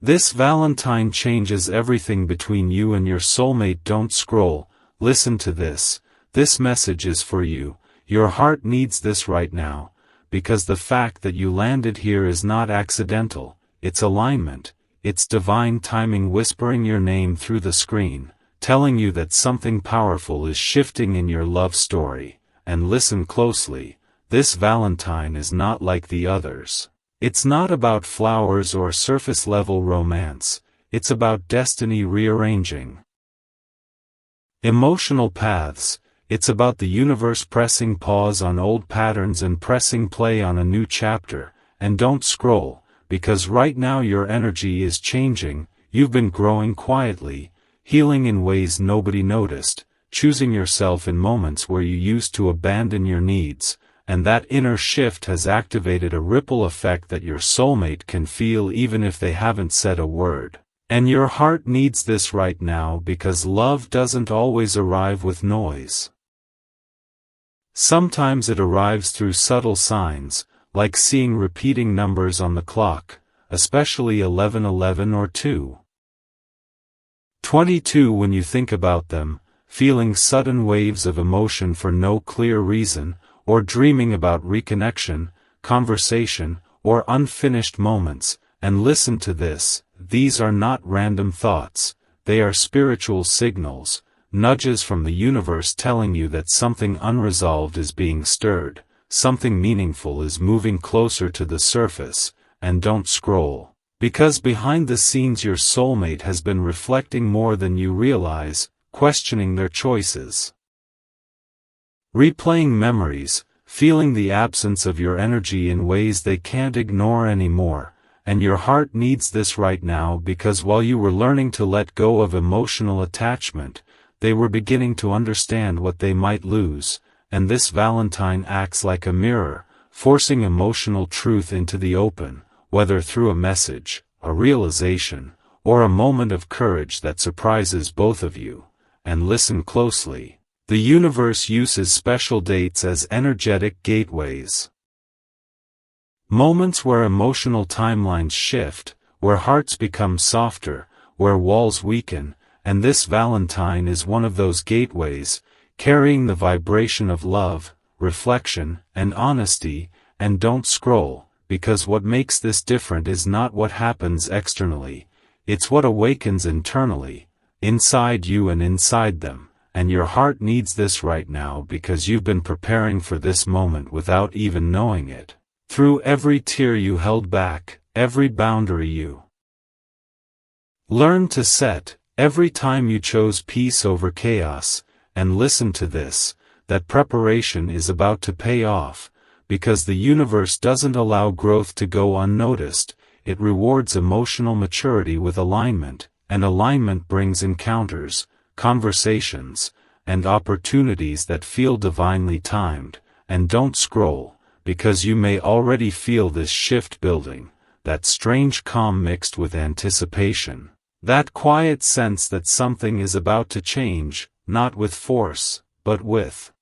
This Valentine changes everything between you and your soulmate. Don't scroll, listen to this. This message is for you. Your heart needs this right now, because the fact that you landed here is not accidental, it's alignment, it's divine timing whispering your name through the screen, telling you that something powerful is shifting in your love story. And listen closely, this Valentine is not like the others. It's not about flowers or surface-level romance, it's about destiny rearranging emotional paths. It's about the universe pressing pause on old patterns and pressing play on a new chapter. And don't scroll, because right now your energy is changing. You've been growing quietly, healing in ways nobody noticed, choosing yourself in moments where you used to abandon your needs. And that inner shift has activated a ripple effect that your soulmate can feel even if they haven't said a word. And your heart needs this right now because love doesn't always arrive with noise. Sometimes it arrives through subtle signs, like seeing repeating numbers on the clock, especially 1111 or 2:22 when you think about them, feeling sudden waves of emotion for no clear reason, or dreaming about reconnection, conversation, or unfinished moments. And listen to this, these are not random thoughts, they are spiritual signals, nudges from the universe telling you that something unresolved is being stirred, something meaningful is moving closer to the surface. And don't scroll, because behind the scenes your soulmate has been reflecting more than you realize, questioning their choices, replaying memories, feeling the absence of your energy in ways they can't ignore anymore. And your heart needs this right now because while you were learning to let go of emotional attachment, they were beginning to understand what they might lose. And this Valentine acts like a mirror, forcing emotional truth into the open, whether through a message, a realization, or a moment of courage that surprises both of you. And listen closely. The universe uses special dates as energetic gateways. Moments where emotional timelines shift, where hearts become softer, where walls weaken. And this Valentine is one of those gateways, carrying the vibration of love, reflection, and honesty. And don't scroll, because what makes this different is not what happens externally, it's what awakens internally, inside you and inside them. And your heart needs this right now because you've been preparing for this moment without even knowing it. Through every tear you held back, every boundary you learned to set, every time you chose peace over chaos. And listen to this, that preparation is about to pay off, because the universe doesn't allow growth to go unnoticed, it rewards emotional maturity with alignment, and alignment brings encounters, conversations, and opportunities that feel divinely timed. And don't scroll, because you may already feel this shift building, that strange calm mixed with anticipation, that quiet sense that something is about to change, not with force, but with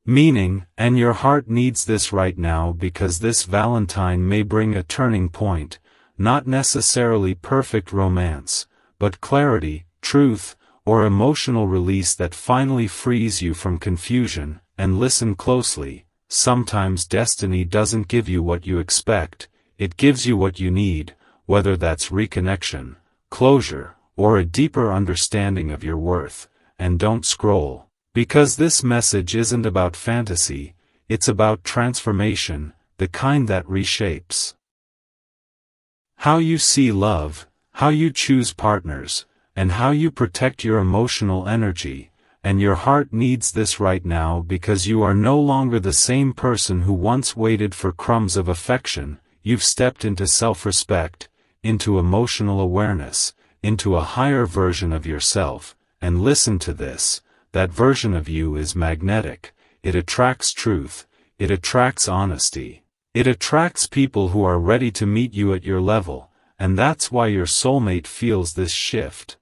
meaning. And your heart needs this right now because this Valentine may bring a turning point, not necessarily perfect romance, but clarity, truth, or emotional release that finally frees you from confusion. And listen closely, sometimes destiny doesn't give you what you expect, it gives you what you need, whether that's reconnection, closure, or a deeper understanding of your worth. And don't scroll, because this message isn't about fantasy, it's about transformation, the kind that reshapes how you see love, how you choose partners, and how you protect your emotional energy. And your heart needs this right now because you are no longer the same person who once waited for crumbs of affection. You've stepped into self-respect, into emotional awareness, into a higher version of yourself. And listen to this, that version of you is magnetic, it attracts truth, it attracts honesty, it attracts people who are ready to meet you at your level. And that's why your soulmate feels this shift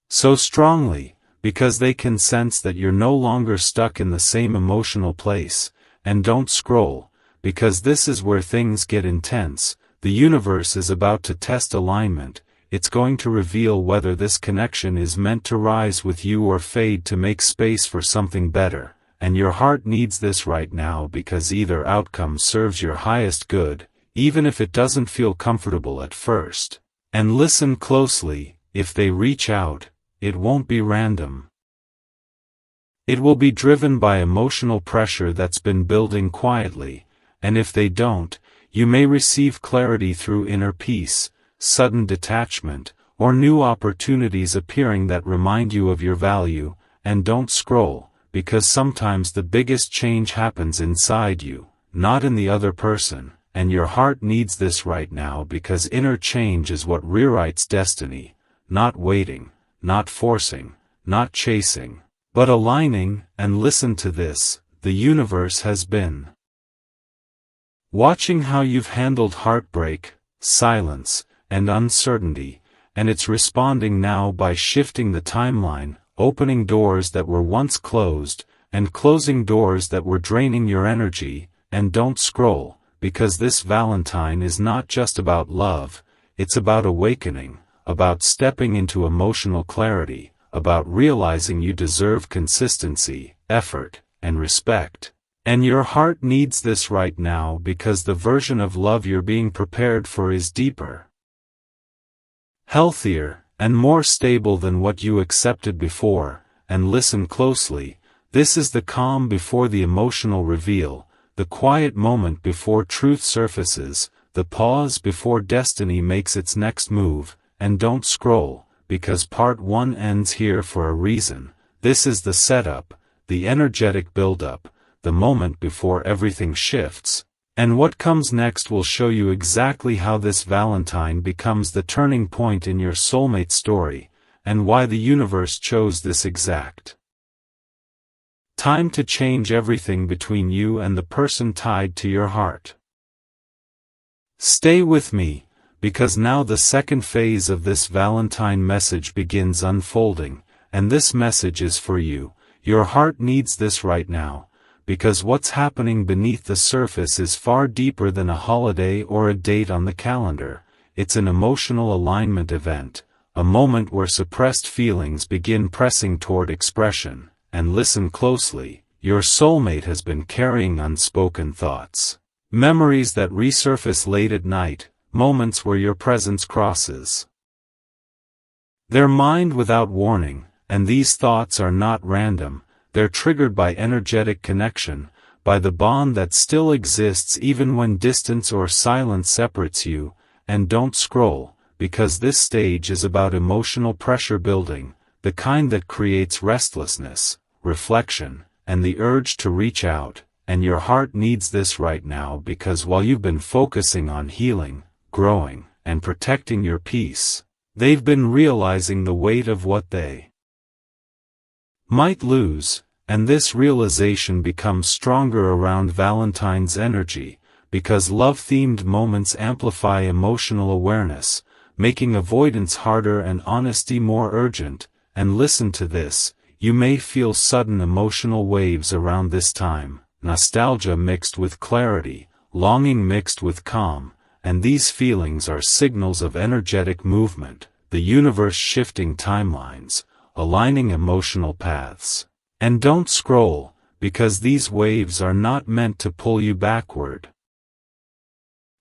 so strongly, because they can sense that you're no longer stuck in the same emotional place. And don't scroll, because this is where things get intense. The universe is about to test alignment. It's going to reveal whether this connection is meant to rise with you or fade to make space for something better, and your heart needs this right now because either outcome serves your highest good, even if it doesn't feel comfortable at first. And listen closely, if they reach out, it won't be random. It will be driven by emotional pressure that's been building quietly, and if they don't, you may receive clarity through inner peace, sudden detachment, or new opportunities appearing that remind you of your value. And don't scroll, because sometimes the biggest change happens inside you, not in the other person, and your heart needs this right now because inner change is what rewrites destiny, not waiting, not forcing, not chasing, but aligning. And listen to this, the universe has been watching how you've handled heartbreak, silence, and uncertainty, and it's responding now by shifting the timeline, opening doors that were once closed, and closing doors that were draining your energy. And don't scroll, because this Valentine is not just about love, it's about awakening, about stepping into emotional clarity, about realizing you deserve consistency, effort, and respect. And your heart needs this right now because the version of love you're being prepared for is deeper, healthier, and more stable than what you accepted before. And listen closely, this is the calm before the emotional reveal, the quiet moment before truth surfaces, the pause before destiny makes its next move. And don't scroll, because part 1 ends here for a reason. This is the setup, the energetic build-up, the moment before everything shifts. And what comes next will show you exactly how this Valentine becomes the turning point in your soulmate story, and why the universe chose this exact time to change everything between you and the person tied to your heart. Stay with me, because now the second phase of this Valentine message begins unfolding, and this message is for you. Your heart needs this right now, because what's happening beneath the surface is far deeper than a holiday or a date on the calendar. It's an emotional alignment event, a moment where suppressed feelings begin pressing toward expression. And listen closely, your soulmate has been carrying unspoken thoughts, memories that resurface late at night, moments where your presence crosses their mind without warning. And these thoughts are not random, they're triggered by energetic connection, by the bond that still exists even when distance or silence separates you. And don't scroll, because this stage is about emotional pressure building, the kind that creates restlessness, reflection, and the urge to reach out. And your heart needs this right now because while you've been focusing on healing, growing, and protecting your peace, they've been realizing the weight of what they might lose. And this realization becomes stronger around Valentine's energy, because love-themed moments amplify emotional awareness, making avoidance harder and honesty more urgent. And listen to this, you may feel sudden emotional waves around this time, nostalgia mixed with clarity, longing mixed with calm, and these feelings are signals of energetic movement, the universe shifting timelines, aligning emotional paths. And don't scroll, because these waves are not meant to pull you backward.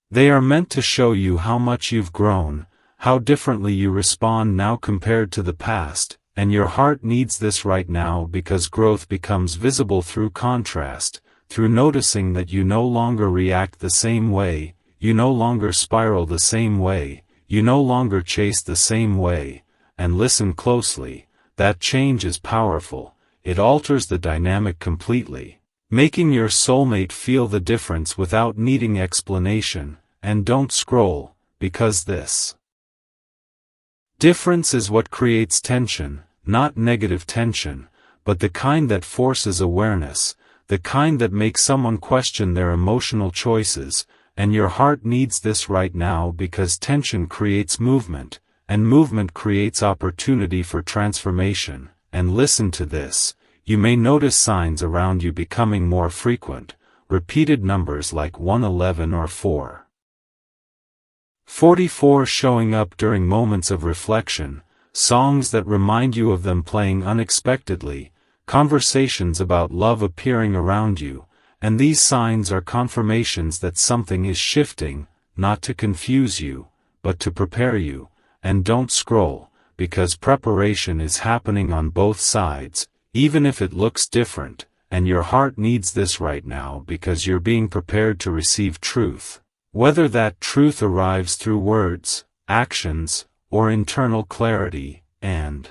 They are meant to show you how much you've grown, how differently you respond now compared to the past. And your heart needs this right now because growth becomes visible through contrast, through noticing that you no longer react the same way, you no longer spiral the same way, you no longer chase the same way. And listen closely, that change is powerful, it alters the dynamic completely, making your soulmate feel the difference without needing explanation. And don't scroll, because this difference is what creates tension, not negative tension, but the kind that forces awareness, the kind that makes someone question their emotional choices. And your heart needs this right now because tension creates movement, and movement creates opportunity for transformation. And listen to this, you may notice signs around you becoming more frequent, repeated numbers like 111 or 4. 44 Showing up during moments of reflection, songs that remind you of them playing unexpectedly, conversations about love appearing around you, and these signs are confirmations that something is shifting, not to confuse you, but to prepare you. And don't scroll, because preparation is happening on both sides, even if it looks different, and your heart needs this right now because you're being prepared to receive truth. Whether that truth arrives through words, actions, or internal clarity, and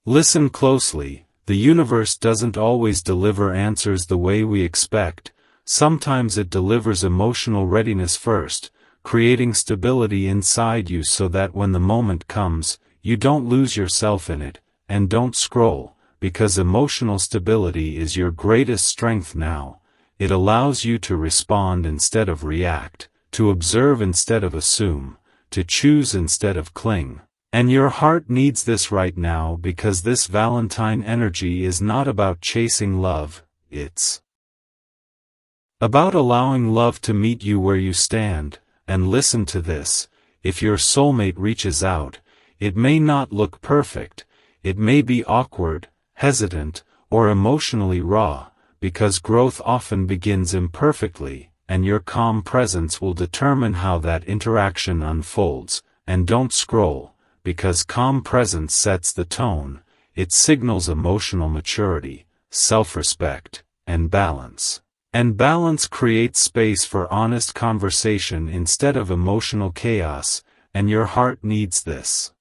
listen closely. The universe doesn't always deliver answers the way we expect. Sometimes it delivers emotional readiness first, creating stability inside you so that when the moment comes, you don't lose yourself in it. And don't scroll, because emotional stability is your greatest strength now. It allows you to respond instead of react, to observe instead of assume, to choose instead of cling. And your heart needs this right now because this Valentine energy is not about chasing love, it's about allowing love to meet you where you stand. And listen to this, if your soulmate reaches out, it may not look perfect, it may be awkward, hesitant, or emotionally raw, because growth often begins imperfectly, and your calm presence will determine how that interaction unfolds. And don't scroll, because calm presence sets the tone. It signals emotional maturity, self-respect, and balance. And balance creates space for honest conversation instead of emotional chaos, and your heart needs this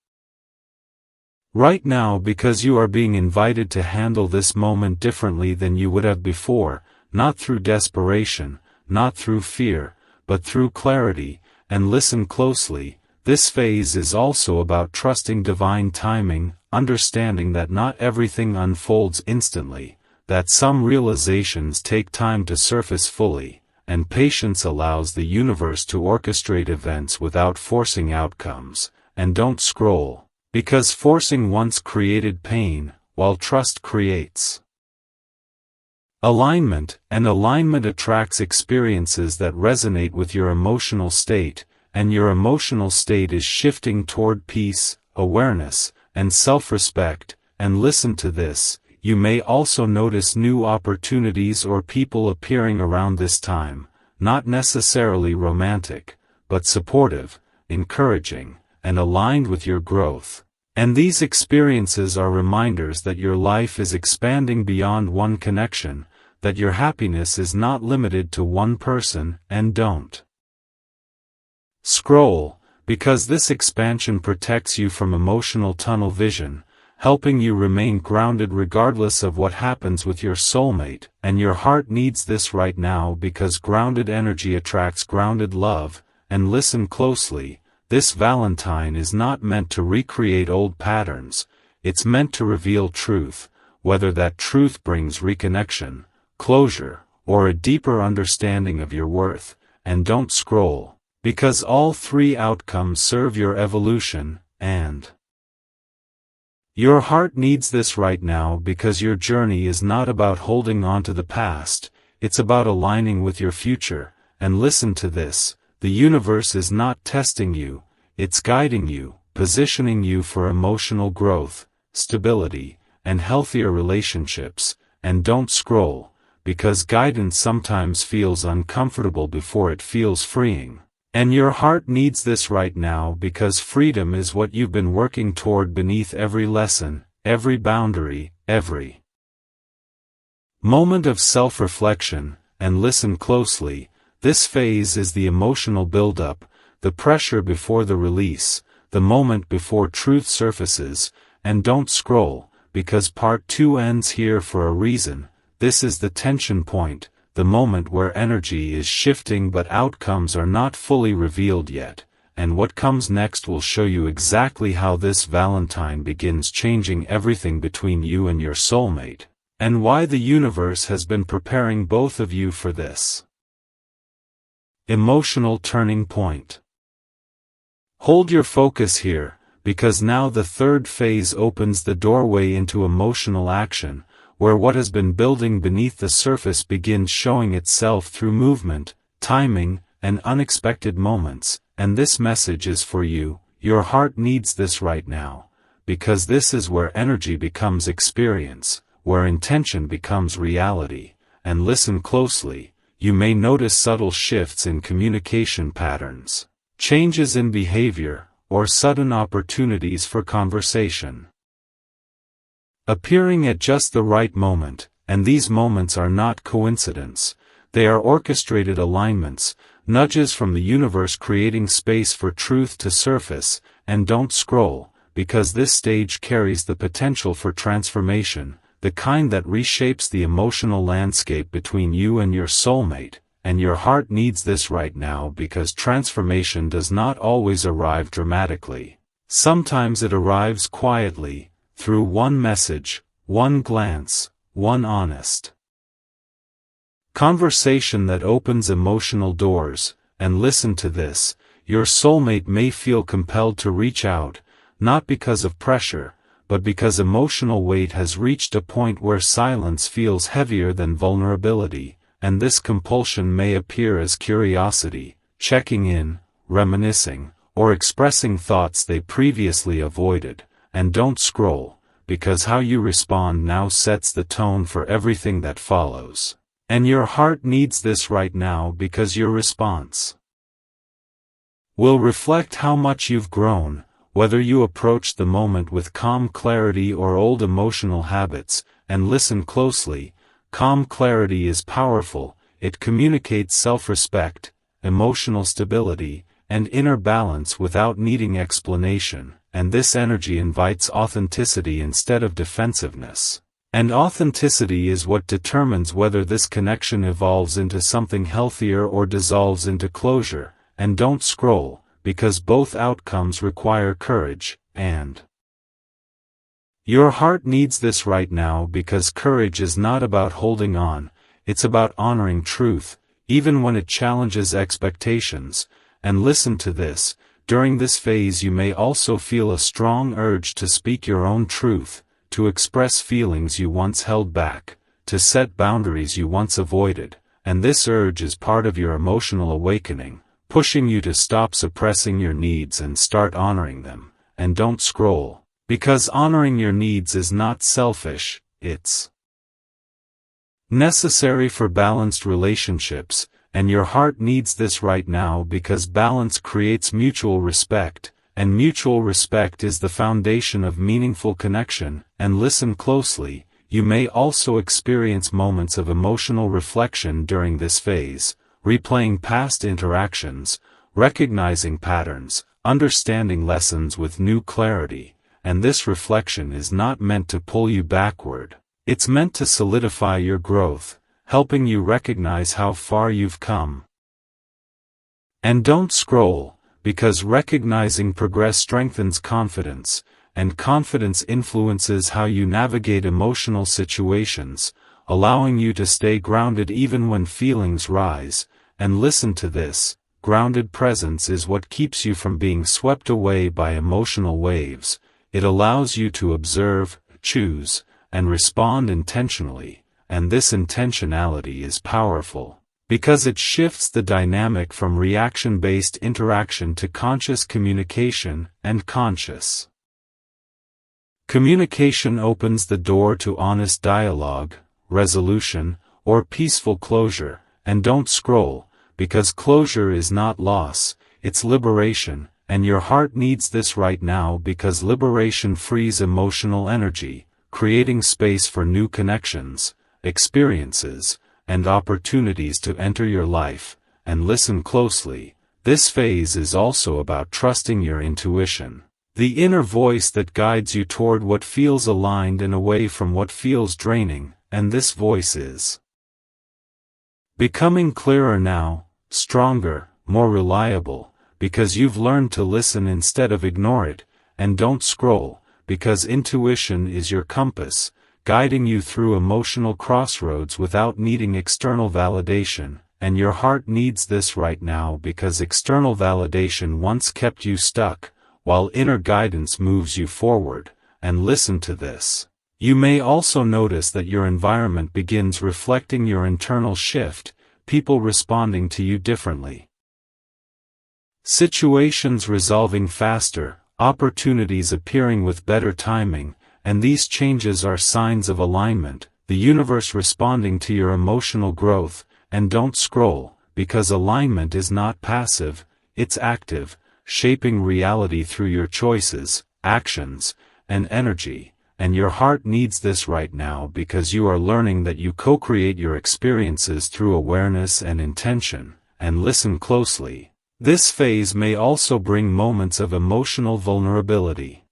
right now because you are being invited to handle this moment differently than you would have before, not through desperation, not through fear, but through clarity. And listen closely, this phase is also about trusting divine timing, understanding that not everything unfolds instantly, that some realizations take time to surface fully, and patience allows the universe to orchestrate events without forcing outcomes. And don't scroll, because forcing once created pain, while trust creates alignment, and alignment attracts experiences that resonate with your emotional state, and your emotional state is shifting toward peace, awareness, and self-respect. And listen to this, you may also notice new opportunities or people appearing around this time, not necessarily romantic, but supportive, encouraging, and aligned with your growth. And these experiences are reminders that your life is expanding beyond one connection, that your happiness is not limited to one person. And don't scroll, because this expansion protects you from emotional tunnel vision, helping you remain grounded regardless of what happens with your soulmate. And your heart needs this right now because grounded energy attracts grounded love. And listen closely, this Valentine is not meant to recreate old patterns, it's meant to reveal truth, whether that truth brings reconnection, closure, or a deeper understanding of your worth. And don't scroll, because all three outcomes serve your evolution, and your heart needs this right now because your journey is not about holding on to the past, it's about aligning with your future. And listen to this, the universe is not testing you, it's guiding you, positioning you for emotional growth, stability, and healthier relationships. And don't scroll, because guidance sometimes feels uncomfortable before it feels freeing. And your heart needs this right now because freedom is what you've been working toward beneath every lesson, every boundary, every moment of self-reflection. And listen closely, this phase is the emotional buildup, the pressure before the release, the moment before truth surfaces. And don't scroll, because part 2 ends here for a reason. This is the tension point, the moment where energy is shifting but outcomes are not fully revealed yet. And what comes next will show you exactly how this Valentine begins changing everything between you and your soulmate, and why the universe has been preparing both of you for this emotional turning point. Hold your focus here, because now the third phase opens the doorway into emotional action, where what has been building beneath the surface begins showing itself through movement, timing, and unexpected moments. and this message is for you. Your heart needs this right now, because this is where energy becomes experience, where intention becomes reality. And listen closely, you may notice subtle shifts in communication patterns, changes in behavior, or sudden opportunities for conversation appearing at just the right moment. And these moments are not coincidence, they are orchestrated alignments, nudges from the universe creating space for truth to surface. And don't scroll, because this stage carries the potential for transformation, the kind that reshapes the emotional landscape between you and your soulmate. And your heart needs this right now because transformation does not always arrive dramatically. Sometimes it arrives quietly, through one message, one glance, one honest conversation that opens emotional doors. And listen to this, your soulmate may feel compelled to reach out, not because of pressure, but because emotional weight has reached a point where silence feels heavier than vulnerability. And this compulsion may appear as curiosity, checking in, reminiscing, or expressing thoughts they previously avoided. And don't scroll, because how you respond now sets the tone for everything that follows. And your heart needs this right now because your response will reflect how much you've grown, whether you approach the moment with calm clarity or old emotional habits. And listen closely, calm clarity is powerful, it communicates self-respect, emotional stability, and inner balance without needing explanation. And this energy invites authenticity instead of defensiveness. And authenticity is what determines whether this connection evolves into something healthier or dissolves into closure. And don't scroll, because both outcomes require courage. And your heart needs this right now because courage is not about holding on, it's about honoring truth, even when it challenges expectations. And listen to this, during this phase you may also feel a strong urge to speak your own truth, to express feelings you once held back, to set boundaries you once avoided. And this urge is part of your emotional awakening, pushing you to stop suppressing your needs and start honoring them. And don't scroll, because honoring your needs is not selfish, it's necessary for balanced relationships. And your heart needs this right now because balance creates mutual respect, and mutual respect is the foundation of meaningful connection. And listen closely, you may also experience moments of emotional reflection during this phase, replaying past interactions, recognizing patterns, understanding lessons with new clarity. And this reflection is not meant to pull you backward, it's meant to solidify your growth, helping you recognize how far you've come. And don't scroll, because recognizing progress strengthens confidence, and confidence influences how you navigate emotional situations, allowing you to stay grounded even when feelings rise. And listen to this, grounded presence is what keeps you from being swept away by emotional waves. It allows you to observe, choose, and respond intentionally. And this intentionality is powerful, because it shifts the dynamic from reaction-based interaction to conscious communication. And conscious communication opens the door to honest dialogue, resolution, or peaceful closure. And don't scroll, because closure is not loss, it's liberation. And your heart needs this right now because liberation frees emotional energy, creating space for new connections, experiences, and opportunities to enter your life. And listen closely, this phase is also about trusting your intuition, the inner voice that guides you toward what feels aligned and away from what feels draining. And this voice is becoming clearer now, stronger, more reliable, because you've learned to listen instead of ignore it. And don't scroll, because intuition is your compass, guiding you through emotional crossroads without needing external validation. And your heart needs this right now because external validation once kept you stuck, while inner guidance moves you forward. And listen to this, you may also notice that your environment begins reflecting your internal shift, people responding to you differently, Situations resolving faster, opportunities appearing with better timing, and these changes are signs of alignment, the universe responding to your emotional growth. And don't scroll, because alignment is not passive, it's active, shaping reality through your choices, actions, and energy. And your heart needs this right now because you are learning that you co-create your experiences through awareness and intention. And listen closely. This phase may also bring moments of emotional vulnerability.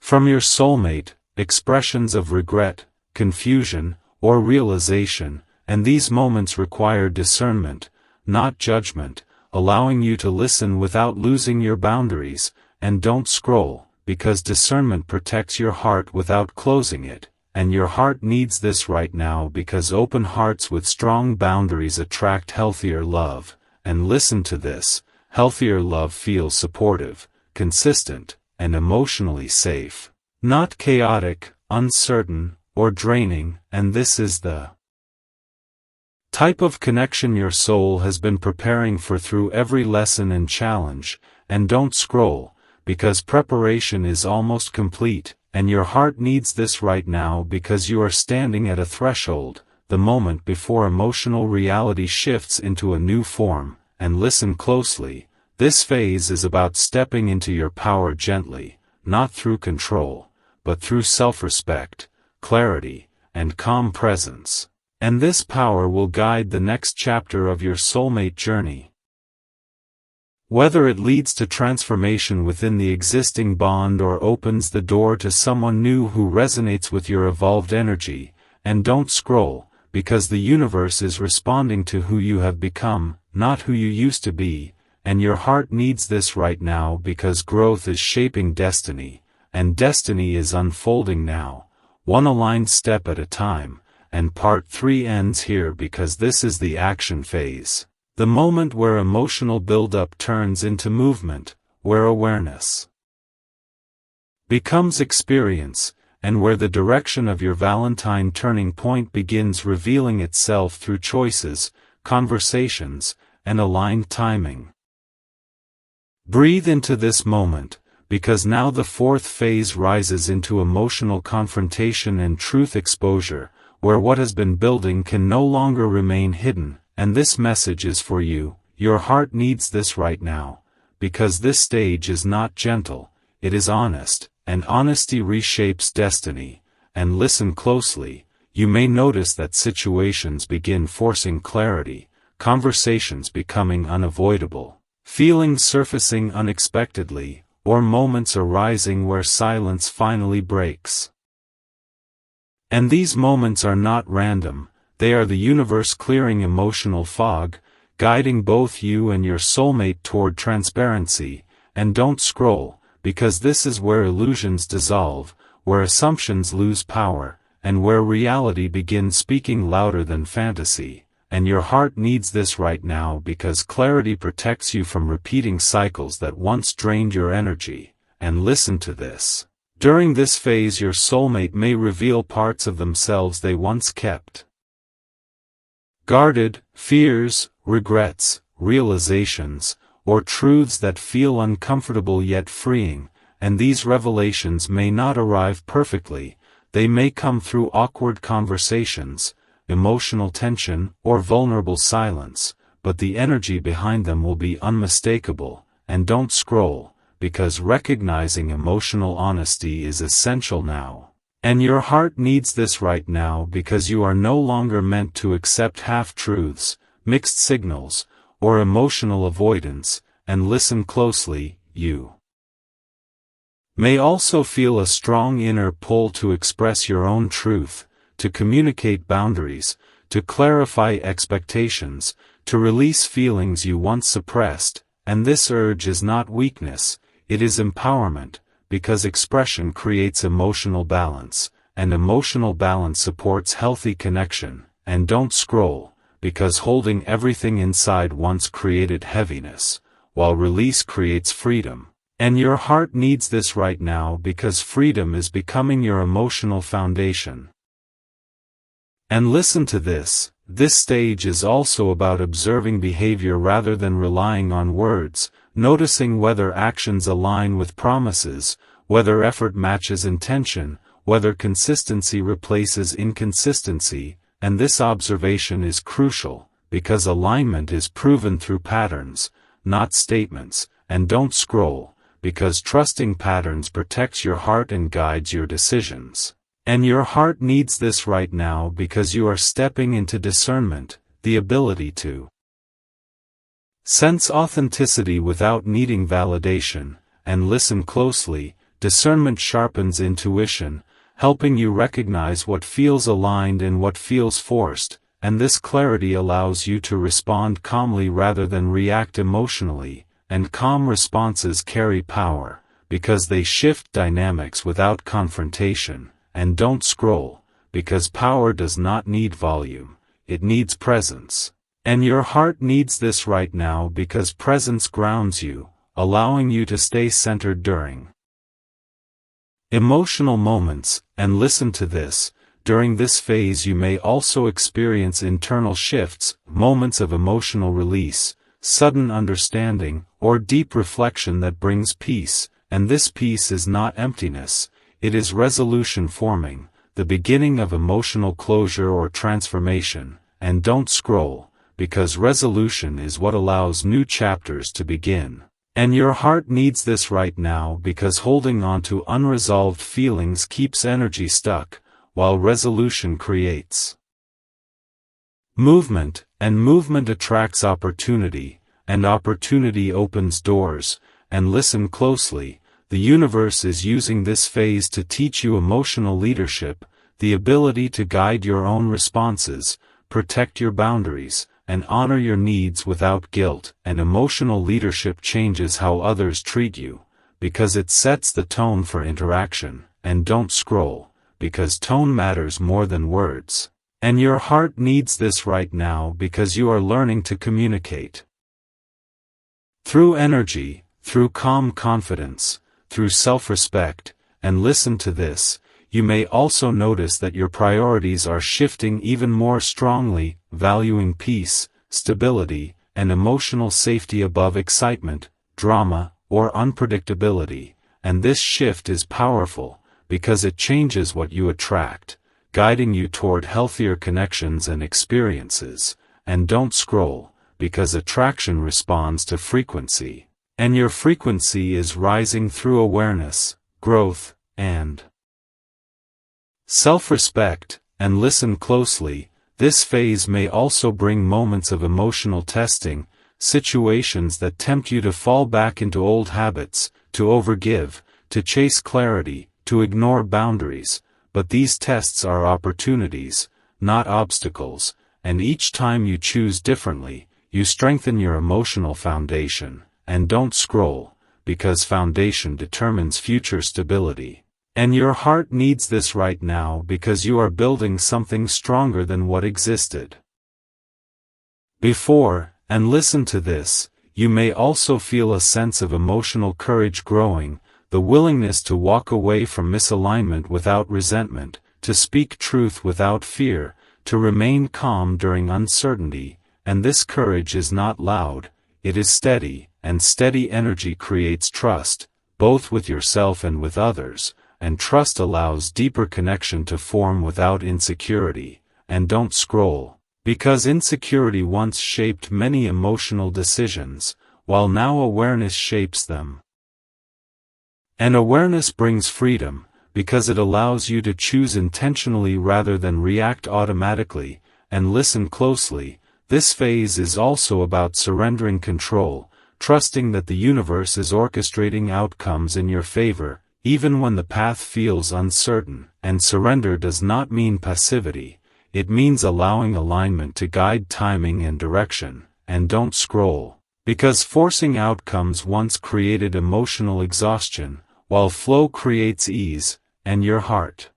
From your soulmate, expressions of regret, confusion, or realization, and these moments require discernment, not judgment, allowing you to listen without losing your boundaries. And don't scroll, because discernment protects your heart without closing it. And your heart needs this right now because open hearts with strong boundaries attract healthier love. And listen to this, healthier love feels supportive, consistent, and emotionally safe. Not chaotic, uncertain, or draining. And this is the type of connection your soul has been preparing for through every lesson and challenge. And don't scroll, because preparation is almost complete. And your heart needs this right now because you are standing at a threshold, the moment before emotional reality shifts into a new form. And listen closely, this phase is about stepping into your power gently, not through control, but through self-respect, clarity, and calm presence. And this power will guide the next chapter of your soulmate journey. Whether it leads to transformation within the existing bond or opens the door to someone new who resonates with your evolved energy. And don't scroll, because the universe is responding to who you have become, not who you used to be. And your heart needs this right now because growth is shaping destiny, and destiny is unfolding now, one aligned step at a time. And part 3 ends here because this is the action phase. The moment where emotional buildup turns into movement, where awareness becomes experience, and where the direction of your Valentine turning point begins revealing itself through choices, conversations, and aligned timing. Breathe into this moment, because now the 4th phase rises into emotional confrontation and truth exposure, where what has been building can no longer remain hidden. And this message is for you. Your heart needs this right now, because this stage is not gentle, it is honest, and honesty reshapes destiny. And listen closely, you may notice that situations begin forcing clarity, conversations becoming unavoidable, feelings surfacing unexpectedly, or moments arising where silence finally breaks. And these moments are not random. They are the universe clearing emotional fog, guiding both you and your soulmate toward transparency. And don't scroll, because this is where illusions dissolve, where assumptions lose power, and where reality begins speaking louder than fantasy. And your heart needs this right now because clarity protects you from repeating cycles that once drained your energy. And listen to this. During this phase your soulmate may reveal parts of themselves they once kept guarded, fears, regrets, realizations, or truths that feel uncomfortable yet freeing. And these revelations may not arrive perfectly, they may come through awkward conversations, emotional tension, or vulnerable silence, but the energy behind them will be unmistakable. And don't scroll, because recognizing emotional honesty is essential now. And your heart needs this right now because you are no longer meant to accept half-truths, mixed signals, or emotional avoidance. And listen closely, you may also feel a strong inner pull to express your own truth, to communicate boundaries, to clarify expectations, to release feelings you once suppressed. And this urge is not weakness, it is empowerment, because expression creates emotional balance, and emotional balance supports healthy connection. And don't scroll, because holding everything inside once created heaviness, while release creates freedom. And your heart needs this right now because freedom is becoming your emotional foundation. And listen to this. This stage is also about observing behavior rather than relying on words, noticing whether actions align with promises, whether effort matches intention, whether consistency replaces inconsistency, and this observation is crucial, because alignment is proven through patterns, not statements, and don't scroll, because trusting patterns protects your heart and guides your decisions. And your heart needs this right now because you are stepping into discernment, the ability to sense authenticity without needing validation, and listen closely. Discernment sharpens intuition, helping you recognize what feels aligned and what feels forced, and this clarity allows you to respond calmly rather than react emotionally, and calm responses carry power, because they shift dynamics without confrontation. And don't scroll, because power does not need volume, it needs presence. And your heart needs this right now because presence grounds you, allowing you to stay centered during emotional moments. And listen to this, during this phase you may also experience internal shifts, moments of emotional release, sudden understanding, or deep reflection that brings peace, and this peace is not emptiness. It is resolution forming, the beginning of emotional closure or transformation. And don't scroll, because resolution is what allows new chapters to begin. And your heart needs this right now because holding on to unresolved feelings keeps energy stuck, while resolution creates movement, and movement attracts opportunity, and opportunity opens doors. And listen closely. The universe is using this phase to teach you emotional leadership, the ability to guide your own responses, protect your boundaries, and honor your needs without guilt. And emotional leadership changes how others treat you, because it sets the tone for interaction. And don't scroll, because tone matters more than words. And your heart needs this right now because you are learning to communicate through energy, through calm confidence, through self-respect. And listen to this, you may also notice that your priorities are shifting even more strongly, valuing peace, stability, and emotional safety above excitement, drama, or unpredictability. And this shift is powerful, because it changes what you attract, guiding you toward healthier connections and experiences. And don't scroll, because attraction responds to frequency. And your frequency is rising through awareness, growth, and self-respect. And listen closely, this phase may also bring moments of emotional testing, situations that tempt you to fall back into old habits, to overgive, to chase clarity, to ignore boundaries. But these tests are opportunities, not obstacles, and each time you choose differently, you strengthen your emotional foundation. And don't scroll, because foundation determines future stability. And your heart needs this right now because you are building something stronger than what existed before. And listen to this, you may also feel a sense of emotional courage growing, the willingness to walk away from misalignment without resentment, to speak truth without fear, to remain calm during uncertainty. And this courage is not loud, it is steady. And steady energy creates trust, both with yourself and with others, and trust allows deeper connection to form without insecurity. And don't scroll, because insecurity once shaped many emotional decisions, while now awareness shapes them. And awareness brings freedom, because it allows you to choose intentionally rather than react automatically. And listen closely, this phase is also about surrendering control, trusting that the universe is orchestrating outcomes in your favor, even when the path feels uncertain. And surrender does not mean passivity, it means allowing alignment to guide timing and direction. And don't scroll, because forcing outcomes once created emotional exhaustion, while flow creates ease. And your heart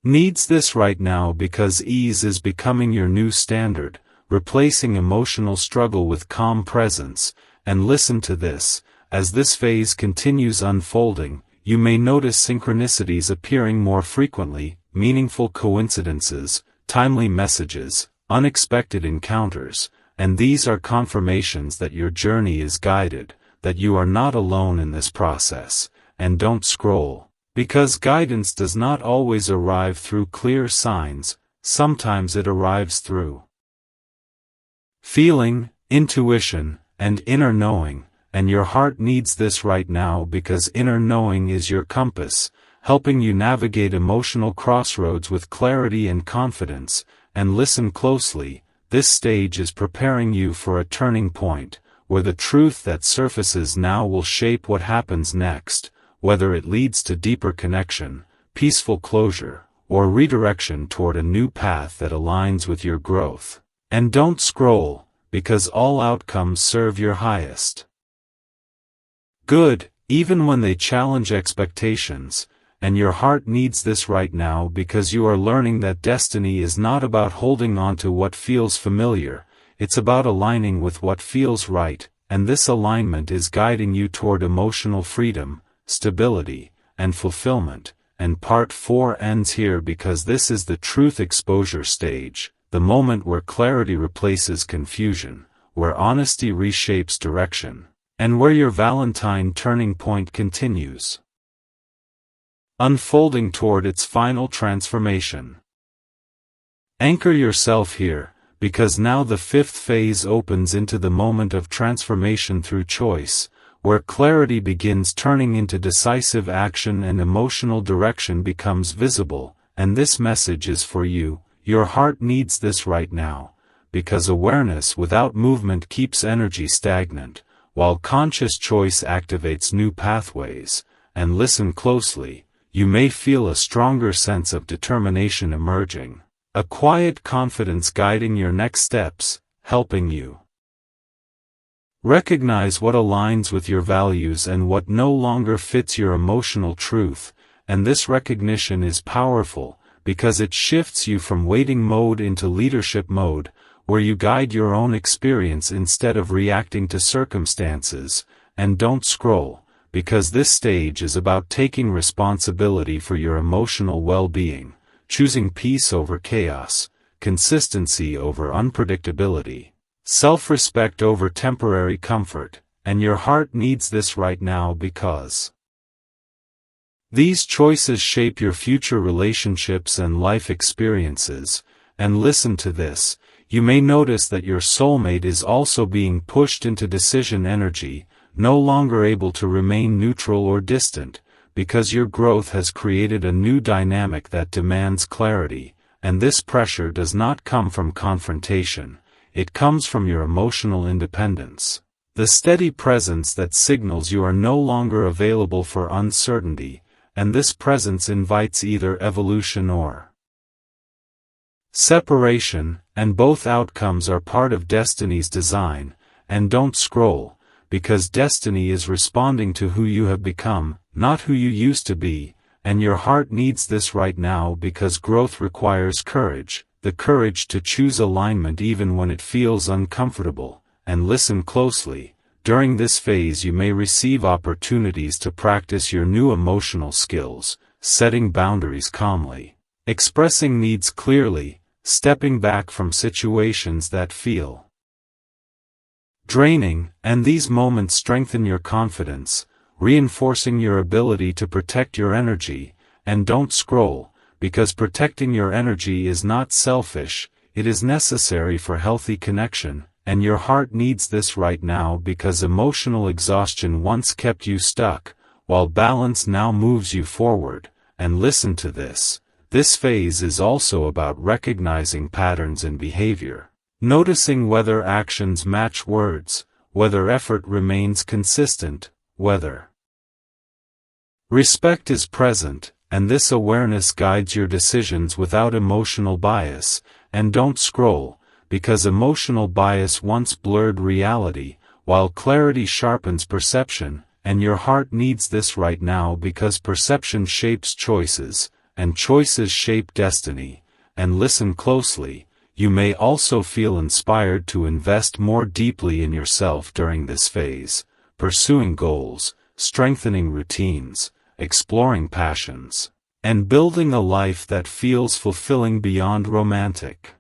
needs this right now because ease is becoming your new standard, replacing emotional struggle with calm presence. And listen to this, as this phase continues unfolding, you may notice synchronicities appearing more frequently, meaningful coincidences, timely messages, unexpected encounters, and these are confirmations that your journey is guided, that you are not alone in this process, and don't scroll. Because guidance does not always arrive through clear signs, sometimes it arrives through feeling, intuition, and inner knowing, and your heart needs this right now because inner knowing is your compass, helping you navigate emotional crossroads with clarity and confidence. And listen closely, this stage is preparing you for a turning point, where the truth that surfaces now will shape what happens next, whether it leads to deeper connection, peaceful closure, or redirection toward a new path that aligns with your growth. And don't scroll, because all outcomes serve your highest good, even when they challenge expectations, and your heart needs this right now because you are learning that destiny is not about holding on to what feels familiar, it's about aligning with what feels right, and this alignment is guiding you toward emotional freedom, stability, and fulfillment. And part 4 ends here because this is the truth exposure stage, the moment where clarity replaces confusion, where honesty reshapes direction, and where your Valentine turning point continues, unfolding toward its final transformation. Anchor yourself here, because now the 5th phase opens into the moment of transformation through choice, where clarity begins turning into decisive action and emotional direction becomes visible. And this message is for you. Your heart needs this right now, because awareness without movement keeps energy stagnant, while conscious choice activates new pathways. And listen closely, you may feel a stronger sense of determination emerging, a quiet confidence guiding your next steps, helping you recognize what aligns with your values and what no longer fits your emotional truth. And this recognition is powerful, because it shifts you from waiting mode into leadership mode, where you guide your own experience instead of reacting to circumstances. And don't scroll, because this stage is about taking responsibility for your emotional well-being, choosing peace over chaos, consistency over unpredictability, self-respect over temporary comfort. And your heart needs this right now because these choices shape your future relationships and life experiences. And listen to this, you may notice that your soulmate is also being pushed into decision energy, no longer able to remain neutral or distant, because your growth has created a new dynamic that demands clarity. And this pressure does not come from confrontation, it comes from your emotional independence, the steady presence that signals you are no longer available for uncertainty. And this presence invites either evolution or separation, and both outcomes are part of destiny's design. And don't scroll, because destiny is responding to who you have become, not who you used to be. And your heart needs this right now because growth requires courage, the courage to choose alignment even when it feels uncomfortable. And listen closely. During this phase you may receive opportunities to practice your new emotional skills, setting boundaries calmly, expressing needs clearly, stepping back from situations that feel draining. And these moments strengthen your confidence, reinforcing your ability to protect your energy. And don't scroll, because protecting your energy is not selfish, it is necessary for healthy connection. And your heart needs this right now because emotional exhaustion once kept you stuck, while balance now moves you forward. And listen to this, this phase is also about recognizing patterns in behavior, noticing whether actions match words, whether effort remains consistent, whether respect is present. And this awareness guides your decisions without emotional bias. And don't scroll, because emotional bias once blurred reality, while clarity sharpens perception. And your heart needs this right now because perception shapes choices, and choices shape destiny. And listen closely, you may also feel inspired to invest more deeply in yourself during this phase, pursuing goals, strengthening routines, exploring passions, and building a life that feels fulfilling beyond romantic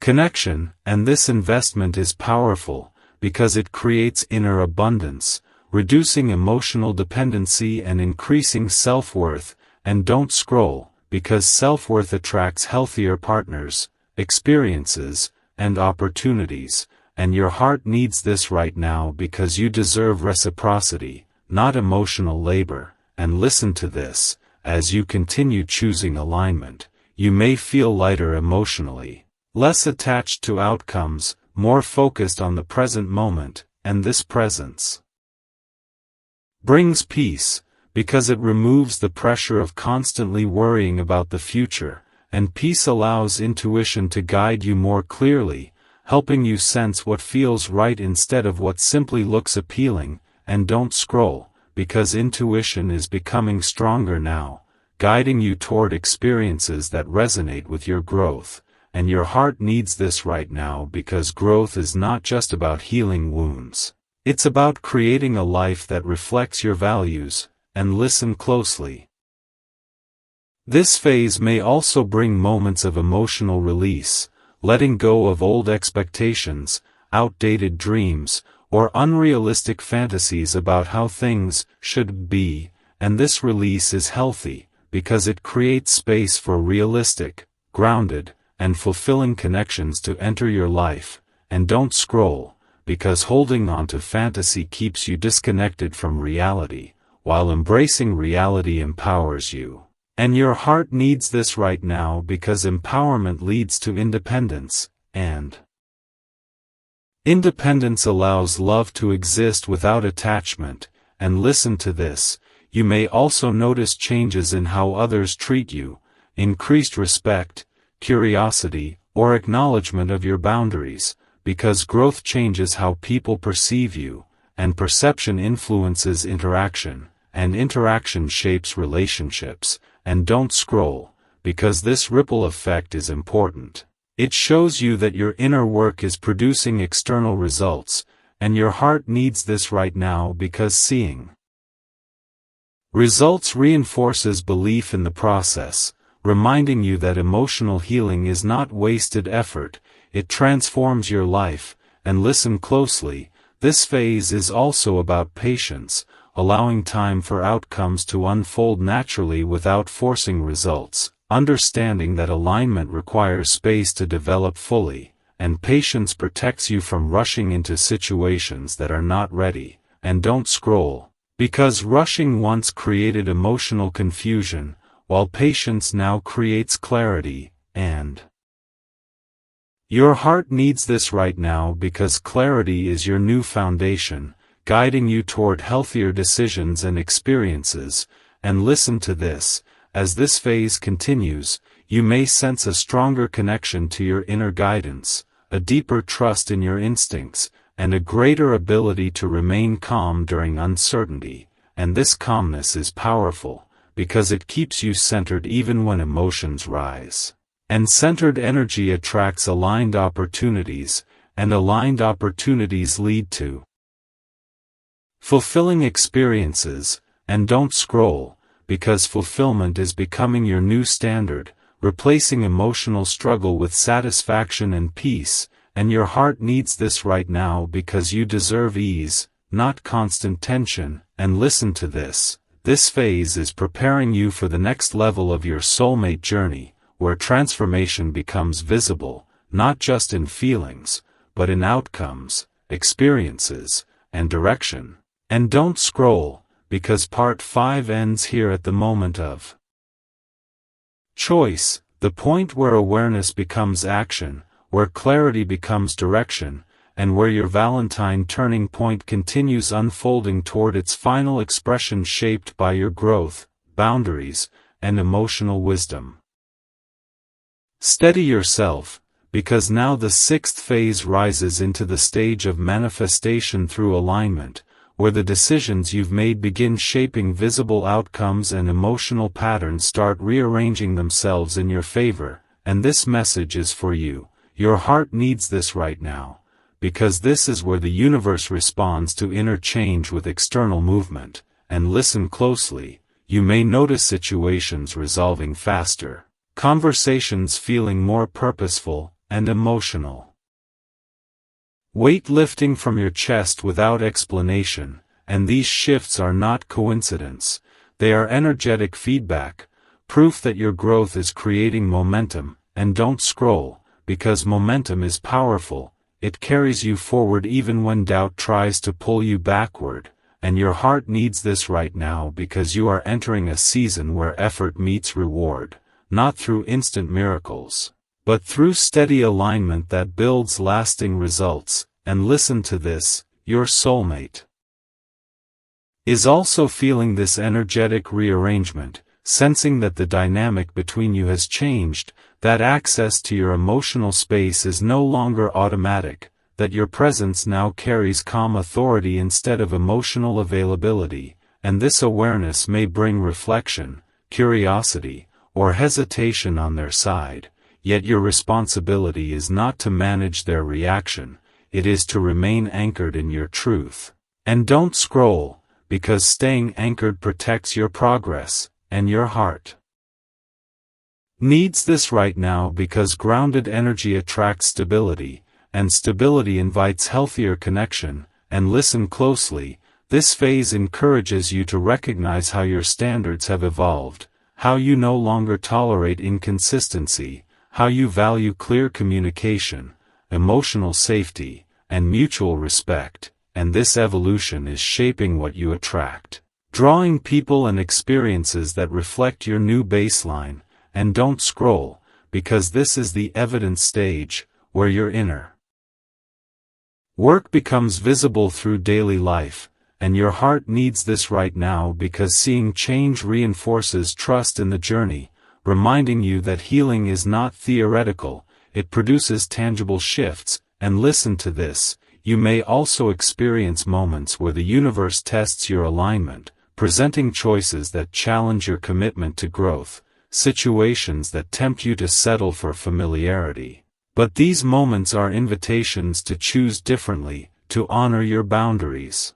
connection. And this investment is powerful, because it creates inner abundance, reducing emotional dependency and increasing self-worth. And don't scroll, because self-worth attracts healthier partners, experiences, and opportunities, and your heart needs this right now because you deserve reciprocity, not emotional labor. And listen to this, as you continue choosing alignment, you may feel lighter emotionally, less attached to outcomes, more focused on the present moment. And this presence brings peace, because it removes the pressure of constantly worrying about the future, and peace allows intuition to guide you more clearly, helping you sense what feels right instead of what simply looks appealing. And don't scroll, because intuition is becoming stronger now, guiding you toward experiences that resonate with your growth. And your heart needs this right now because growth is not just about healing wounds. It's about creating a life that reflects your values. And listen closely. This phase may also bring moments of emotional release, letting go of old expectations, outdated dreams, or unrealistic fantasies about how things should be. And this release is healthy, because it creates space for realistic, grounded, and fulfilling connections to enter your life. And don't scroll, because holding on to fantasy keeps you disconnected from reality, while embracing reality empowers you. And your heart needs this right now because empowerment leads to independence, and independence allows love to exist without attachment. And listen to this, you may also notice changes in how others treat you, increased respect, curiosity, or acknowledgement of your boundaries, because growth changes how people perceive you, and perception influences interaction, and interaction shapes relationships. And don't scroll, because this ripple effect is important. It shows you that your inner work is producing external results, and your heart needs this right now because seeing results reinforces belief in the process, reminding you that emotional healing is not wasted effort, it transforms your life. And listen closely, this phase is also about patience, allowing time for outcomes to unfold naturally without forcing results, understanding that alignment requires space to develop fully, and patience protects you from rushing into situations that are not ready. And don't scroll, because rushing once created emotional confusion, while patience now creates clarity. And your heart needs this right now because clarity is your new foundation, guiding you toward healthier decisions and experiences. And listen to this, as this phase continues, you may sense a stronger connection to your inner guidance, a deeper trust in your instincts, and a greater ability to remain calm during uncertainty. And this calmness is powerful, because it keeps you centered even when emotions rise. And centered energy attracts aligned opportunities, and aligned opportunities lead to fulfilling experiences. And don't scroll, because fulfillment is becoming your new standard, replacing emotional struggle with satisfaction and peace. And your heart needs this right now because you deserve ease, not constant tension. And listen to this, this phase is preparing you for the next level of your soulmate journey, where transformation becomes visible, not just in feelings, but in outcomes, experiences, and direction. And don't scroll, because part 5 ends here at the moment of choice, the point where awareness becomes action, where clarity becomes direction, and where your Valentine turning point continues unfolding toward its final expression shaped by your growth, boundaries, and emotional wisdom. Steady yourself, because now the 6th phase rises into the stage of manifestation through alignment, where the decisions you've made begin shaping visible outcomes and emotional patterns start rearranging themselves in your favor. And this message is for you. Your heart needs this right now, because this is where the universe responds to inner change with external movement. And listen closely, you may notice situations resolving faster, conversations feeling more purposeful and emotional. Weight lifting from your chest without explanation, and these shifts are not coincidence, they are energetic feedback, proof that your growth is creating momentum. And don't scroll, because momentum is powerful, it carries you forward even when doubt tries to pull you backward, and your heart needs this right now because you are entering a season where effort meets reward, not through instant miracles, but through steady alignment that builds lasting results. And listen to this, your soulmate is also feeling this energetic rearrangement, sensing that the dynamic between you has changed, that access to your emotional space is no longer automatic, that your presence now carries calm authority instead of emotional availability, and this awareness may bring reflection, curiosity, or hesitation on their side, yet your responsibility is not to manage their reaction, it is to remain anchored in your truth. And don't scroll, because staying anchored protects your progress, and your heart needs this right now because grounded energy attracts stability, and stability invites healthier connection. And listen closely, this phase encourages you to recognize how your standards have evolved, how you no longer tolerate inconsistency, how you value clear communication, emotional safety, and mutual respect, and this evolution is shaping what you attract, drawing people and experiences that reflect your new baseline. And don't scroll, because this is the evidence stage, where your inner work becomes visible through daily life, and your heart needs this right now because seeing change reinforces trust in the journey, reminding you that healing is not theoretical, it produces tangible shifts. And listen to this, you may also experience moments where the universe tests your alignment, presenting choices that challenge your commitment to growth, situations that tempt you to settle for familiarity. But these moments are invitations to choose differently, to honor your boundaries,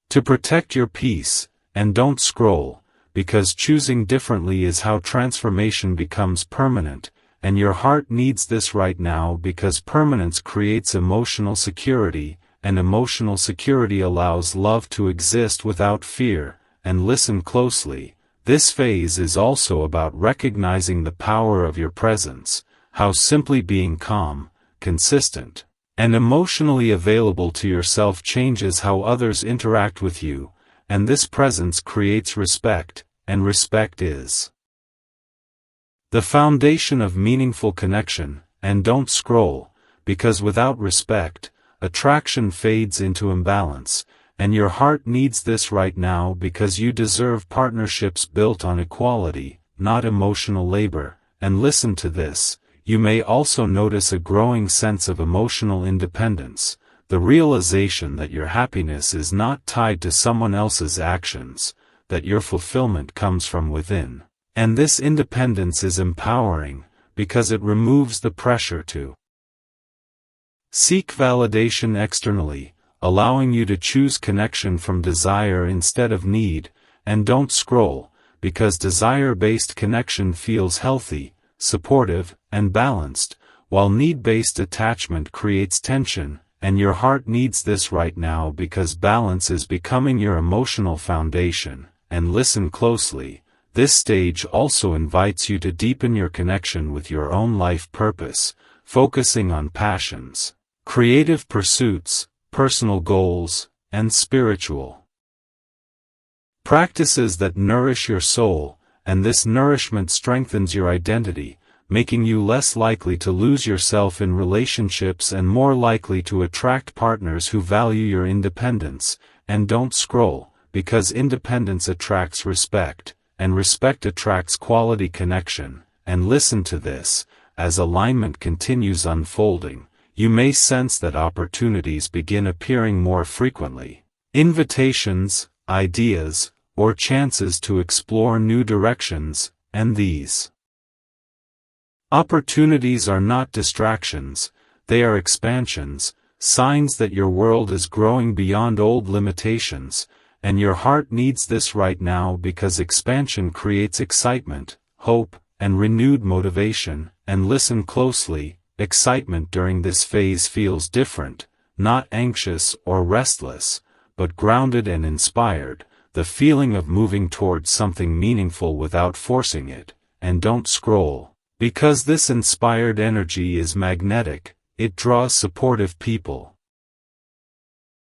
to protect your peace. And don't scroll, because choosing differently is how transformation becomes permanent, and your heart needs this right now because permanence creates emotional security, and emotional security allows love to exist without fear. And listen closely, this phase is also about recognizing the power of your presence, how simply being calm, consistent, and emotionally available to yourself changes how others interact with you, and this presence creates respect, and respect is the foundation of meaningful connection. And don't scroll, because without respect, attraction fades into imbalance, and your heart needs this right now because you deserve partnerships built on equality, not emotional labor. And listen to this, you may also notice a growing sense of emotional independence, the realization that your happiness is not tied to someone else's actions, that your fulfillment comes from within. And this independence is empowering, because it removes the pressure to seek validation externally, allowing you to choose connection from desire instead of need. And don't scroll, because desire-based connection feels healthy, supportive, and balanced, while need-based attachment creates tension. And your heart needs this right now because balance is becoming your emotional foundation. And listen closely, this stage also invites you to deepen your connection with your own life purpose, focusing on passions, creative pursuits, personal goals, and spiritual practices that nourish your soul. And this nourishment strengthens your identity, making you less likely to lose yourself in relationships and more likely to attract partners who value your independence. And don't scroll, because independence attracts respect, and respect attracts quality connection. And listen to this, as alignment continues unfolding, you may sense that opportunities begin appearing more frequently. Invitations, ideas, or chances to explore new directions, and these opportunities are not distractions, they are expansions, signs that your world is growing beyond old limitations. and your heart needs this right now because expansion creates excitement, hope, and renewed motivation. And listen closely, excitement during this phase feels different, not anxious or restless, but grounded and inspired, the feeling of moving towards something meaningful without forcing it. And don't scroll, because this inspired energy is magnetic, it draws supportive people,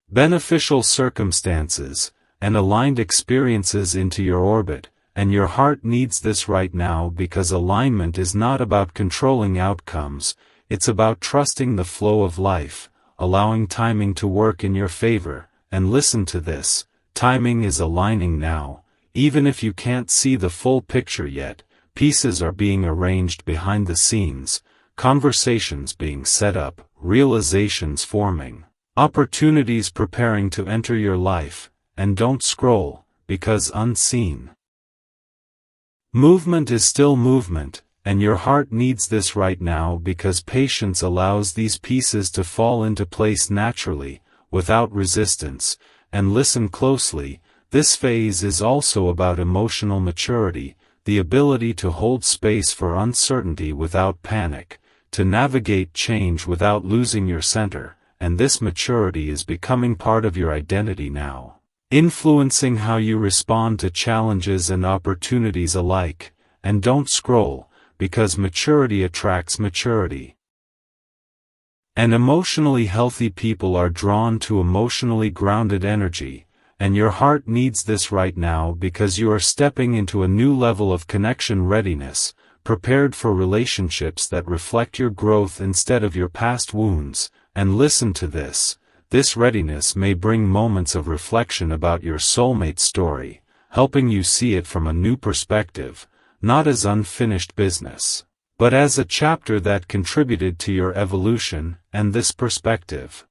beneficial circumstances, and aligned experiences into your orbit. And your heart needs this right now because alignment is not about controlling outcomes, it's about trusting the flow of life, allowing timing to work in your favor. And listen to this, timing is aligning now, even if you can't see the full picture yet. Pieces are being arranged behind the scenes, conversations being set up, realizations forming, opportunities preparing to enter your life. And don't scroll, because unseen movement is still movement, and your heart needs this right now because patience allows these pieces to fall into place naturally, without resistance. And listen closely, this phase is also about emotional maturity, the ability to hold space for uncertainty without panic, to navigate change without losing your center. And this maturity is becoming part of your identity now, influencing how you respond to challenges and opportunities alike. And don't scroll, because maturity attracts maturity. And emotionally healthy people are drawn to emotionally grounded energy, and your heart needs this right now because you are stepping into a new level of connection readiness, prepared for relationships that reflect your growth instead of your past wounds. And listen to this. This readiness may bring moments of reflection about your soulmate story, helping you see it from a new perspective, not as unfinished business, but as a chapter that contributed to your evolution. And this perspective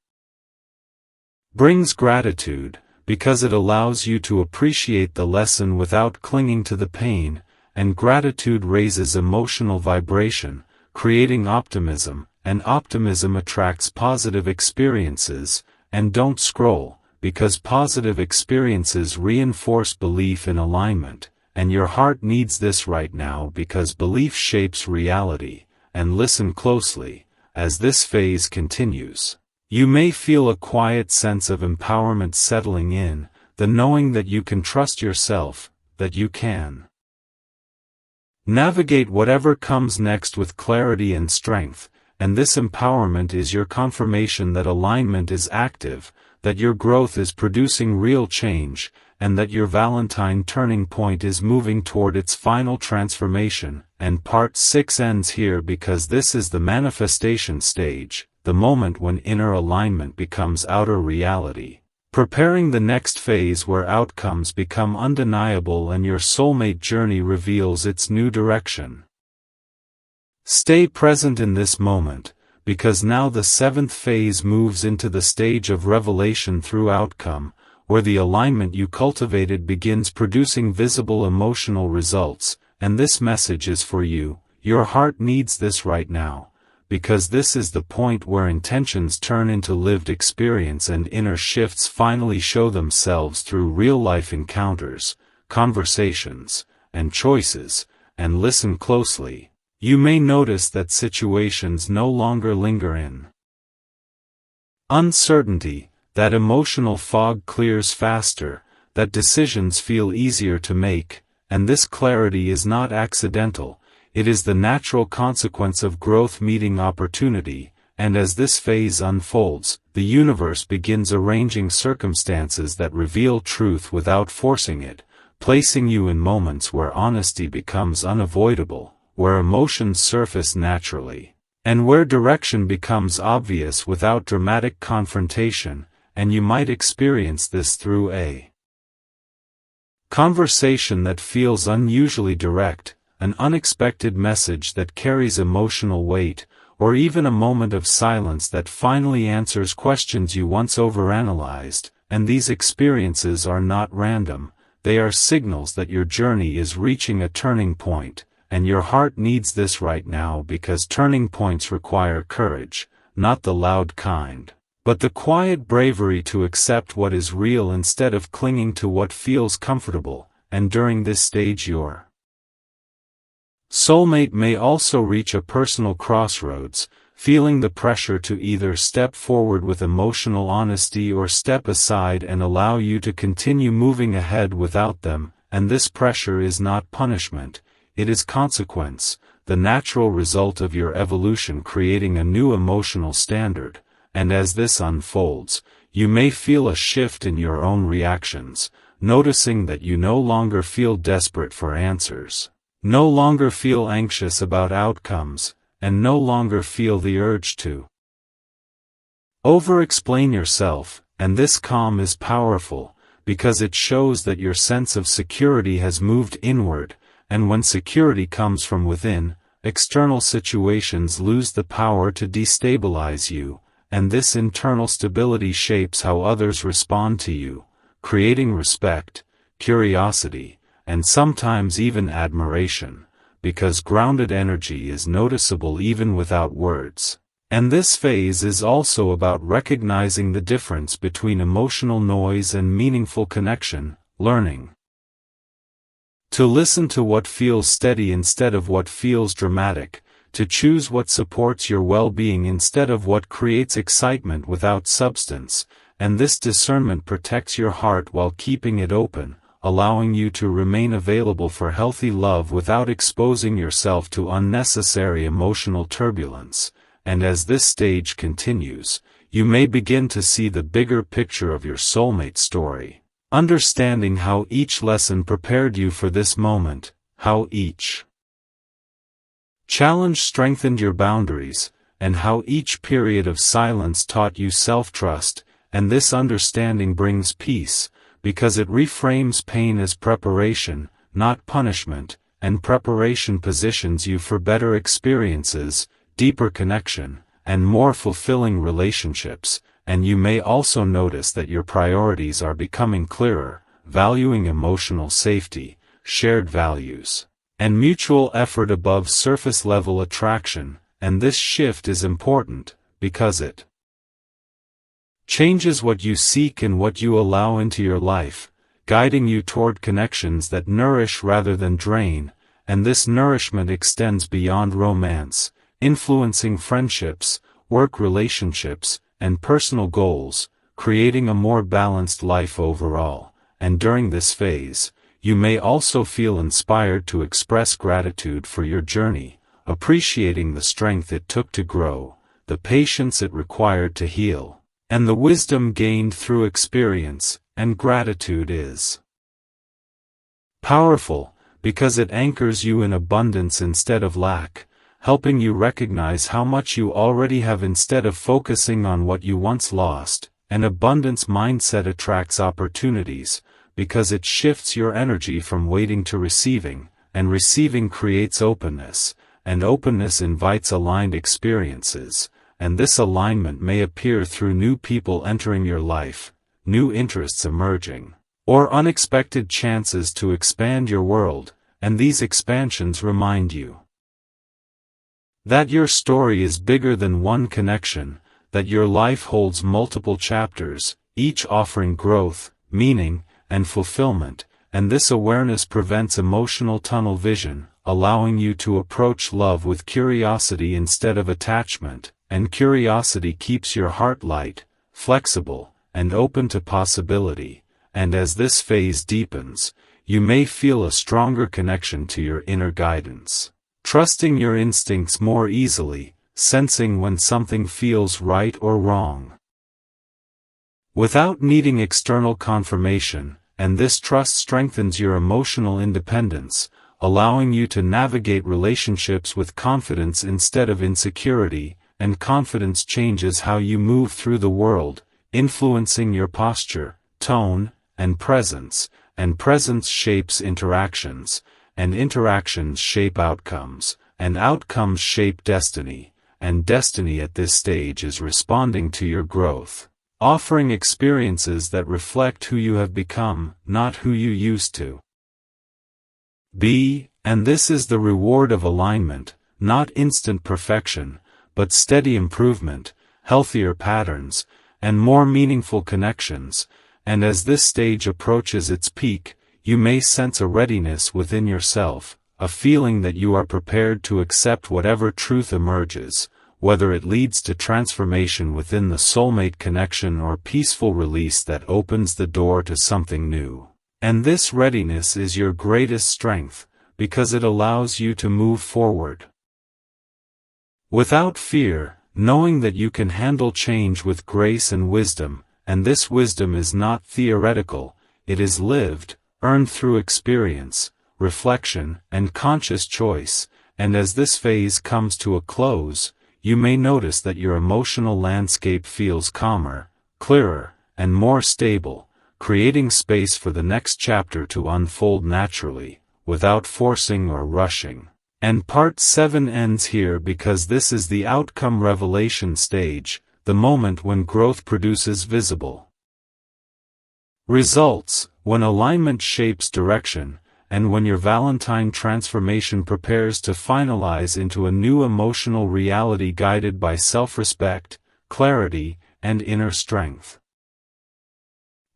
brings gratitude, because it allows you to appreciate the lesson without clinging to the pain, and gratitude raises emotional vibration, creating optimism, and optimism attracts positive experiences. And don't scroll, because positive experiences reinforce belief in alignment, and your heart needs this right now because belief shapes reality. And listen closely, as this phase continues, you may feel a quiet sense of empowerment settling in, the knowing that you can trust yourself, that you can navigate whatever comes next with clarity and strength. And this empowerment is your confirmation that alignment is active, that your growth is producing real change, and that your Valentine turning point is moving toward its final transformation. And part 6 ends here because this is the manifestation stage, the moment when inner alignment becomes outer reality, preparing the next phase where outcomes become undeniable and your soulmate journey reveals its new direction. Stay present in this moment, because now the 7th phase moves into the stage of revelation through outcome, where the alignment you cultivated begins producing visible emotional results. And this message is for you. Your heart needs this right now, because this is the point where intentions turn into lived experience and inner shifts finally show themselves through real-life encounters, conversations, and choices. And listen closely. You may notice that situations no longer linger in uncertainty, that emotional fog clears faster, that decisions feel easier to make. And this clarity is not accidental, it is the natural consequence of growth meeting opportunity. And as this phase unfolds, the universe begins arranging circumstances that reveal truth without forcing it, placing you in moments where honesty becomes unavoidable, where emotions surface naturally, and where direction becomes obvious without dramatic confrontation. And you might experience this through a conversation that feels unusually direct, an unexpected message that carries emotional weight, or even a moment of silence that finally answers questions you once overanalyzed. And these experiences are not random, they are signals that your journey is reaching a turning point. And your heart needs this right now because turning points require courage, not the loud kind, but the quiet bravery to accept what is real instead of clinging to what feels comfortable, and during this stage your soulmate may also reach a personal crossroads, feeling the pressure to either step forward with emotional honesty or step aside and allow you to continue moving ahead without them, and this pressure is not punishment, it is consequence, the natural result of your evolution creating a new emotional standard, and as this unfolds, you may feel a shift in your own reactions, noticing that you no longer feel desperate for answers, no longer feel anxious about outcomes, and no longer feel the urge to over-explain yourself, and this calm is powerful, because it shows that your sense of security has moved inward, and when security comes from within, external situations lose the power to destabilize you, and this internal stability shapes how others respond to you, creating respect, curiosity, and sometimes even admiration, because grounded energy is noticeable even without words. And this phase is also about recognizing the difference between emotional noise and meaningful connection, learning to listen to what feels steady instead of what feels dramatic, to choose what supports your well-being instead of what creates excitement without substance, and this discernment protects your heart while keeping it open, allowing you to remain available for healthy love without exposing yourself to unnecessary emotional turbulence, and as this stage continues, you may begin to see the bigger picture of your soulmate story, understanding how each lesson prepared you for this moment, how each challenge strengthened your boundaries, and how each period of silence taught you self-trust, and this understanding brings peace, because it reframes pain as preparation, not punishment, and preparation positions you for better experiences, deeper connection, and more fulfilling relationships, and you may also notice that your priorities are becoming clearer, valuing emotional safety, shared values, and mutual effort above surface-level attraction, and this shift is important, because it changes what you seek and what you allow into your life, guiding you toward connections that nourish rather than drain, and this nourishment extends beyond romance, influencing friendships, work relationships, and personal goals, creating a more balanced life overall, and during this phase, you may also feel inspired to express gratitude for your journey, appreciating the strength it took to grow, the patience it required to heal, and the wisdom gained through experience, and gratitude is powerful, because it anchors you in abundance instead of lack, helping you recognize how much you already have instead of focusing on what you once lost. An abundance mindset attracts opportunities, because it shifts your energy from waiting to receiving, and receiving creates openness, and openness invites aligned experiences, and this alignment may appear through new people entering your life, new interests emerging, or unexpected chances to expand your world, and these expansions remind you that your story is bigger than one connection, that your life holds multiple chapters, each offering growth, meaning, and fulfillment, and this awareness prevents emotional tunnel vision, allowing you to approach love with curiosity instead of attachment, and curiosity keeps your heart light, flexible, and open to possibility, and as this phase deepens, you may feel a stronger connection to your inner guidance, trusting your instincts more easily, sensing when something feels right or wrong, without needing external confirmation, and this trust strengthens your emotional independence, allowing you to navigate relationships with confidence instead of insecurity, and confidence changes how you move through the world, influencing your posture, tone, and presence shapes interactions, and interactions shape outcomes, and outcomes shape destiny, and destiny at this stage is responding to your growth, offering experiences that reflect who you have become, not who you used to be, and this is the reward of alignment, not instant perfection, but steady improvement, healthier patterns, and more meaningful connections, and as this stage approaches its peak, you may sense a readiness within yourself, a feeling that you are prepared to accept whatever truth emerges, whether it leads to transformation within the soulmate connection or peaceful release that opens the door to something new. And this readiness is your greatest strength, because it allows you to move forward without fear, knowing that you can handle change with grace and wisdom, and this wisdom is not theoretical, it is lived, earned through experience, reflection, and conscious choice, and as this phase comes to a close, you may notice that your emotional landscape feels calmer, clearer, and more stable, creating space for the next chapter to unfold naturally, without forcing or rushing. And part 7 ends here because this is the outcome revelation stage, the moment when growth produces visible results, when alignment shapes direction, and when your Valentine transformation prepares to finalize into a new emotional reality guided by self-respect, clarity, and inner strength.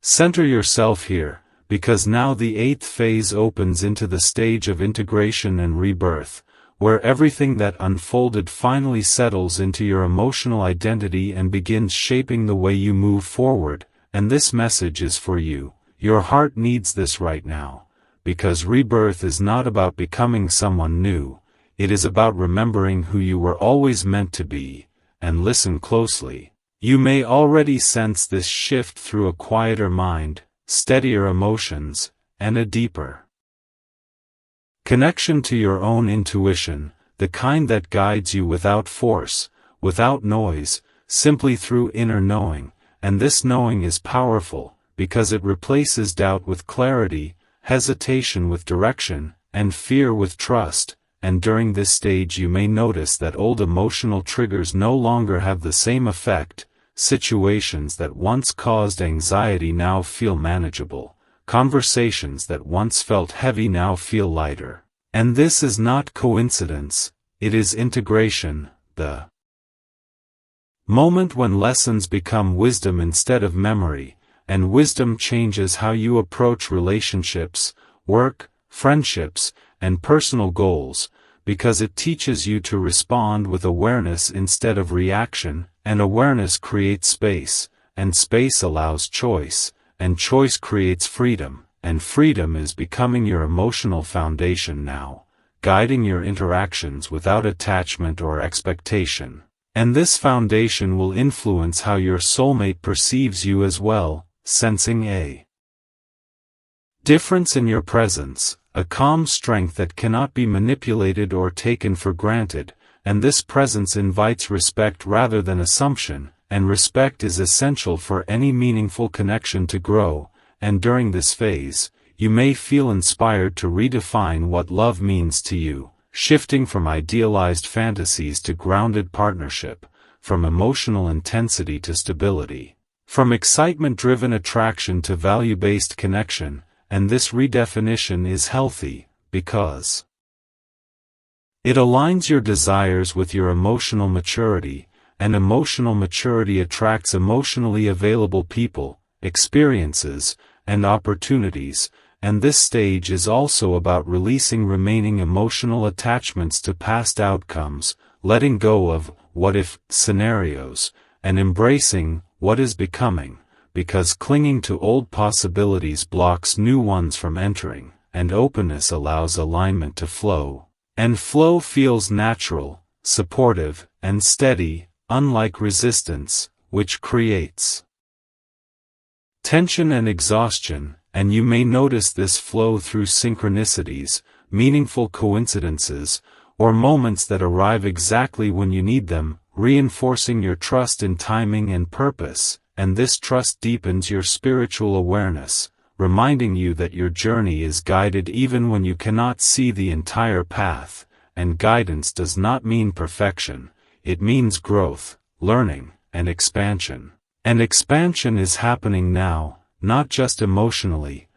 Center yourself here, because now the 8th phase opens into the stage of integration and rebirth, where everything that unfolded finally settles into your emotional identity and begins shaping the way you move forward, and this message is for you. Your heart needs this right now, because rebirth is not about becoming someone new, it is about remembering who you were always meant to be, and listen closely. You may already sense this shift through a quieter mind, steadier emotions, and a deeper connection to your own intuition, the kind that guides you without force, without noise, simply through inner knowing, and this knowing is powerful, because it replaces doubt with clarity, hesitation with direction, and fear with trust, and during this stage you may notice that old emotional triggers no longer have the same effect. Situations that once caused anxiety now feel manageable, conversations that once felt heavy now feel lighter. And this is not coincidence, it is integration, the moment when lessons become wisdom instead of memory, and wisdom changes how you approach relationships, work, friendships, and personal goals, because it teaches you to respond with awareness instead of reaction, and awareness creates space, and space allows choice, and choice creates freedom, and freedom is becoming your emotional foundation now, guiding your interactions without attachment or expectation. And this foundation will influence how your soulmate perceives you as well, sensing a difference in your presence, a calm strength that cannot be manipulated or taken for granted, and this presence invites respect rather than assumption, and respect is essential for any meaningful connection to grow, and during this phase, you may feel inspired to redefine what love means to you, shifting from idealized fantasies to grounded partnership, from emotional intensity to stability, from excitement-driven attraction to value-based connection, and this redefinition is healthy, because it aligns your desires with your emotional maturity, and emotional maturity attracts emotionally available people, experiences, and opportunities, and this stage is also about releasing remaining emotional attachments to past outcomes, letting go of what-if scenarios, and embracing what is becoming, because clinging to old possibilities blocks new ones from entering, and openness allows alignment to flow. And flow feels natural, supportive, and steady, unlike resistance, which creates tension and exhaustion, and you may notice this flow through synchronicities, meaningful coincidences, or moments that arrive exactly when you need them, reinforcing your trust in timing and purpose, and this trust deepens your spiritual awareness, reminding you that your journey is guided even when you cannot see the entire path, and guidance does not mean perfection, it means growth, learning, and expansion. And expansion is happening now, not just emotionally,